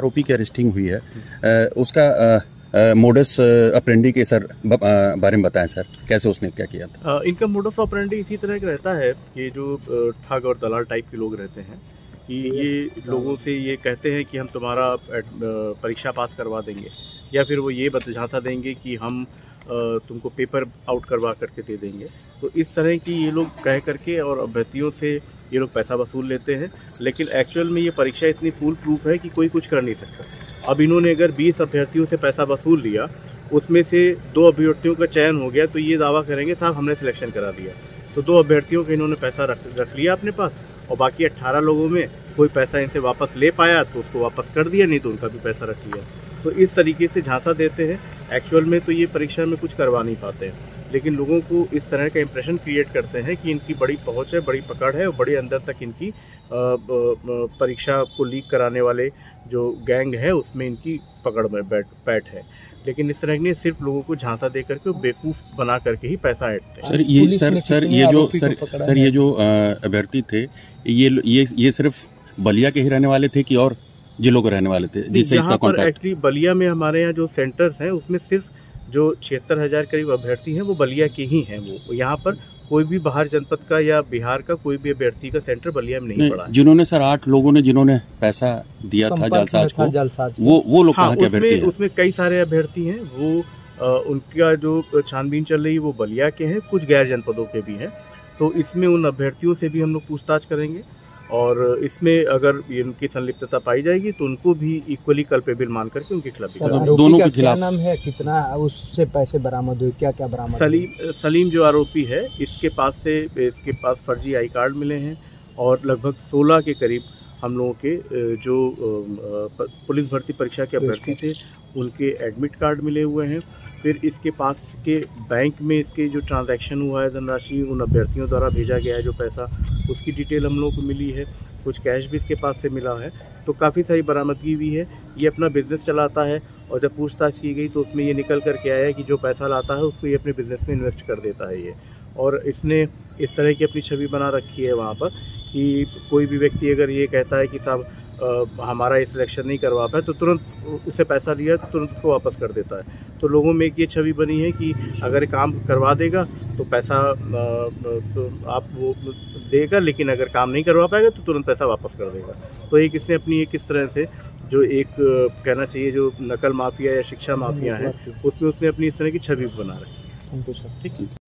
आरोपी की अरेस्टिंग हुई है, उसका मोडस ऑपरेंडी के सर बारे में बताएं सर, कैसे उसने क्या किया था? इनका मोडस ऑपरेंडी इसी तरह का रहता है कि जो ठग और दलाल टाइप के लोग रहते हैं कि ये लोगों से ये कहते हैं कि हम तुम्हारा परीक्षा पास करवा देंगे, या फिर वो ये झांसा देंगे कि हम तुमको पेपर आउट करवा करके दे देंगे। तो इस तरह की ये लोग कह करके और अभ्यर्थियों से ये लोग पैसा वसूल लेते हैं, लेकिन एक्चुअल में ये परीक्षा इतनी फूल प्रूफ है कि कोई कुछ कर नहीं सकता। अब इन्होंने अगर 20 अभ्यर्थियों से पैसा वसूल लिया, उसमें से 2 अभ्यर्थियों का चयन हो गया, तो ये दावा करेंगे साहब हमने सिलेक्शन करा दिया। तो 2 अभ्यर्थियों का इन्होंने पैसा रख लिया अपने पास, और बाकी 18 लोगों में कोई पैसा इनसे वापस ले पाया तो उसको वापस कर दिया, नहीं तो उनका भी पैसा रख लिया। तो इस तरीके से झांसा देते हैं। एक्चुअल में तो ये परीक्षा में कुछ करवा नहीं पाते हैं, लेकिन लोगों को इस तरह का इंप्रेशन क्रिएट करते हैं कि इनकी बड़ी पहुंच है, बड़ी पकड़ है और बड़ी अंदर तक इनकी परीक्षा को लीक कराने वाले जो गैंग है उसमें इनकी पकड़ में पैठ है। लेकिन इस तरह ने सिर्फ लोगों को झांसा दे करके बेवकूफ बना करके ही पैसा ऐंठते हैं। सर ये जो अभ्यर्थी थे, ये सिर्फ बलिया के ही रहने वाले थे कि और जिलों के रहने वाले थे जिससे इसका कॉन्टैक्ट? एक्चुअली बलिया में हमारे यहाँ जो सेंटर्स हैं उसमें सिर्फ जो 76,000 करीब अभ्यर्थी हैं वो बलिया के ही हैं। वो यहाँ पर कोई भी बाहर जनपद का या बिहार का कोई भी अभ्यर्थी का सेंटर बलिया में नहीं पड़ा है। जिन्होंने सर 8 लोगों ने जिन्होंने पैसा दिया था जालसाज को, वो लोग कहाँ के अभ्यर्थी हैं? उसमें कई सारे अभ्यर्थी हैं। वो उनका जो छानबीन चल रही है वो बलिया के हैं, कुछ गैर जनपदों के भी हैं। तो इसमें उन अभ्यर्थियों से भी हम लोग पूछताछ करेंगे, और इसमें अगर उनकी संलिप्तता पाई जाएगी तो उनको भी इक्वली कल्पेबल मान करके उनके खिलाफ दोनों के खिलाफ नाम है। कितना उससे पैसे बरामद हुए, क्या क्या बरामद? सलीम जो आरोपी है इसके पास फर्जी आई कार्ड मिले हैं, और लगभग 16 के करीब हम लोगों के जो पुलिस भर्ती परीक्षा के अभ्यर्थी थे उनके एडमिट कार्ड मिले हुए हैं। फिर इसके पास के बैंक में इसके जो ट्रांजैक्शन हुआ है, धनराशि उन अभ्यर्थियों द्वारा भेजा गया है जो पैसा, उसकी डिटेल हम लोगों को मिली है। कुछ कैश भी इसके पास से मिला है। तो काफ़ी सारी बरामदगी हुई है। ये अपना बिजनेस चलाता है, और जब पूछताछ की गई तो उसमें ये निकल कर के आया है कि जो पैसा लाता है उसको ये अपने बिजनेस में इन्वेस्ट कर देता है ये। और इसने इस तरह की अपनी छवि बना रखी है वहाँ पर कि कोई भी व्यक्ति अगर ये कहता है कि साहब हमारा ये सिलेक्शन नहीं करवा पाया, तो तुरंत उससे पैसा लिया तो तुरंत उसको वापस कर देता है। तो लोगों में एक ये छवि बनी है कि अगर काम करवा देगा तो पैसा तो आप वो देगा, लेकिन अगर काम नहीं करवा पाएगा तो तुरंत पैसा वापस कर देगा। तो एक इसने अपनी एक इस तरह से जो एक कहना चाहिए जो नकल माफिया या शिक्षा माफिया है उसमें उसने अपनी इस तरह की छवि बना रखी है। ठीक है।